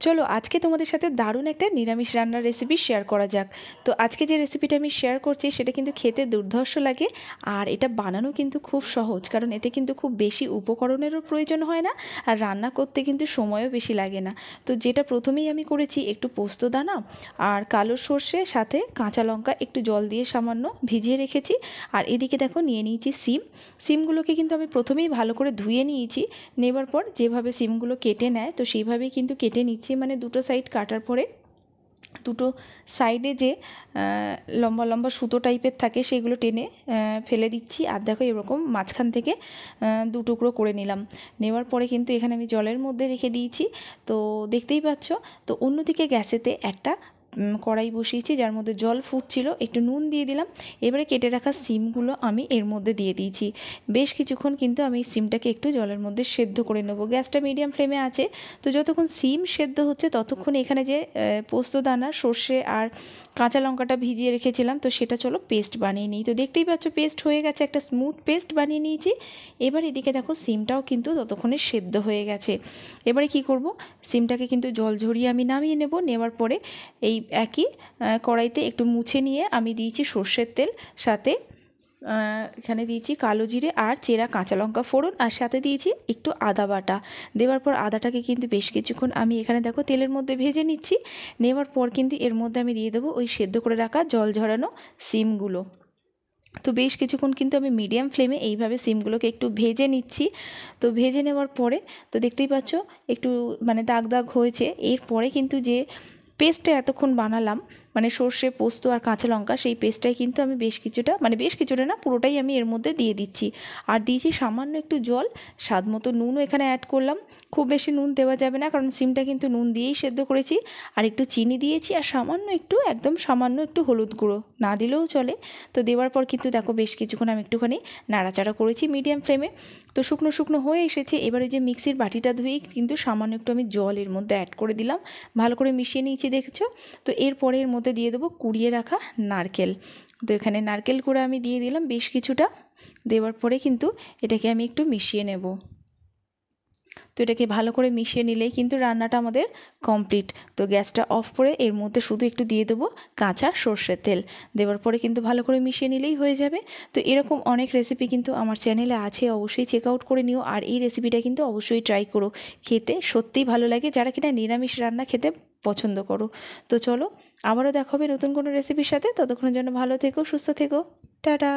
চলো আজকে তোমাদের সাথে দারুণ একটা নিরামিষ রান্নার রেসিপি শেয়ার করা যাক। তো আজকে যে রেসিপিটা আমি শেয়ার করছি সেটা কিন্তু খেতে দুর্ধর্ষ লাগে, আর এটা বানানো কিন্তু খুব সহজ, কারণ এতে কিন্তু খুব বেশি উপকরণেরও প্রয়োজন হয় না, আর রান্না করতে কিন্তু সময়ও বেশি লাগে না। তো যেটা প্রথমেই আমি করেছি, একটু পোস্ত দানা আর কালো সর্ষে সাথে কাঁচা লঙ্কা একটু জল দিয়ে সামান্য ভিজিয়ে রেখেছি। আর এদিকে দেখো নিয়ে নিয়েছি সিমগুলোকে কিন্তু আমি প্রথমেই ভালো করে ধুয়ে নিয়েছি। নেবার পর যেভাবে সিমগুলো কেটে নেয় তো সেইভাবেই কিন্তু কেটে নিচ্ছি, মানে দুটো সাইড কাটার পরে দুটো সাইডে যে লম্বা লম্বা সুতো টাইপের থাকে সেগুলো টেনে ফেলে দিচ্ছি। আর দেখো এরকম মাঝখান থেকে দু টুকরো করে নিলাম। নেওয়ার পরে কিন্তু এখানে আমি জলের মধ্যে রেখে দিয়েছি। তো দেখতেই পাচ্ছ। তো অন্যদিকে গ্যাসেতে একটা কড়াই বসিয়েছি, যার মধ্যে জল ফুটছিল, একটু নুন দিয়ে দিলাম। এবারে কেটে রাখা সিমগুলো আমি এর মধ্যে দিয়ে দিয়েছি। বেশ কিছুক্ষণ কিন্তু আমি সিমটাকে একটু জলের মধ্যে সেদ্ধ করে নেবো। গ্যাসটা মিডিয়াম ফ্লেমে আছে। তো যতক্ষণ সিম সেদ্ধ হচ্ছে ততক্ষণ এখানে যে পোস্ত দানা, সর্ষে আর কাঁচা লঙ্কাটা ভিজিয়ে রেখেছিলাম, তো সেটা চলো পেস্ট বানিয়ে নিই। তো দেখতেই পাচ্ছ পেস্ট হয়ে গেছে, একটা স্মুথ পেস্ট বানিয়ে নিয়েছি। এবার এদিকে দেখো সিমটাও কিন্তু ততক্ষণে সেদ্ধ হয়ে গেছে। এবারে কি করব, সিমটাকে কিন্তু জল ঝরিয়ে আমি নামিয়ে নেব। নেওয়ার পরে এই একই কড়াইতে একটু মুছে নিয়ে আমি দিয়েছি সর্ষের তেল, সাথে এখানে দিয়েছি কালো জিরে আর চেরা কাঁচা লঙ্কা ফোড়ন, আর সাথে দিয়েছি একটু আদা বাটা। দেওয়ার পর আদাটাকে কিন্তু বেশ কিছুক্ষণ আমি এখানে দেখো তেলের মধ্যে ভেজে নিচ্ছি। নেওয়ার পর কিন্তু এর মধ্যে আমি দিয়ে দেবো ওই সেদ্ধ করে রাখা জল ঝরানো সিমগুলো। তো বেশ কিছুক্ষণ কিন্তু আমি মিডিয়াম ফ্লেমে এইভাবে সিমগুলোকে একটু ভেজে নিচ্ছি। তো ভেজে নেওয়ার পরে তো দেখতেই পাচ্ছ একটু মানে দাগ দাগ হয়েছে। এরপরে কিন্তু যে পেস্টটা এতক্ষণ বানালাম, মানে সর্ষে, পোস্ত আর কাঁচা লঙ্কা, সেই পেস্টটাই কিন্তু আমি বেশ কিছুটা না, পুরোটাই আমি এর মধ্যে দিয়ে দিচ্ছি। আর দিয়েছি সামান্য একটু জল, স্বাদ মতো নুনও এখানে অ্যাড করলাম। খুব বেশি নুন দেওয়া যাবে না, কারণ সিমটা কিন্তু নুন দিয়েই সেদ্ধ করেছি। আর একটু চিনি দিয়েছি, আর সামান্য একটু, একদম সামান্য একটু হলুদ গুঁড়ো, না দিলেও চলে। তো দেওয়ার পর কিন্তু দেখো বেশ কিছুক্ষণ আমি একটুখানি নাড়াচাড়া করেছি মিডিয়াম ফ্লেমে। তো শুকনো শুকনো হয়ে এসেছে। এবারে যে মিক্সির বাটিটা ধুয়েই কিন্তু সামান্য একটু আমি জল এর মধ্যে অ্যাড করে দিলাম, ভালো করে মিশিয়ে নিয়েছি দেখছো। তো এরপরে এর মধ্যে দিয়ে দেবো কুড়িয়ে রাখা নারকেল। তো এখানে নারকেল কুড়া আমি দিয়ে দিলাম বেশ কিছুটা। দেওয়ার পরে কিন্তু এটাকে আমি একটু মিশিয়ে নেব। তো এটাকে ভালো করে মিশিয়ে নিলেই কিন্তু রান্নাটা আমাদের কমপ্লিট। তো গ্যাসটা অফ করে এর মধ্যে শুধু একটু দিয়ে দেবো কাঁচা সর্ষের তেল। দেওয়ার পরে কিন্তু ভালো করে মিশিয়ে নিলেই হয়ে যাবে। তো এরকম অনেক রেসিপি কিন্তু আমার চ্যানেলে আছে, অবশ্যই চেক আউট করে নিও। আর এই রেসিপিটা কিন্তু অবশ্যই ট্রাই করো, খেতে সত্যিই ভালো লাগে যারা কিনা নিরামিষ রান্না খেতে পছন্দ করো। তো চলো আবারও দেখা হবে নতুন কোনো রেসিপির সাথে। ততক্ষণের জন্য ভালো থেকো, সুস্থ থেকো, টাটা।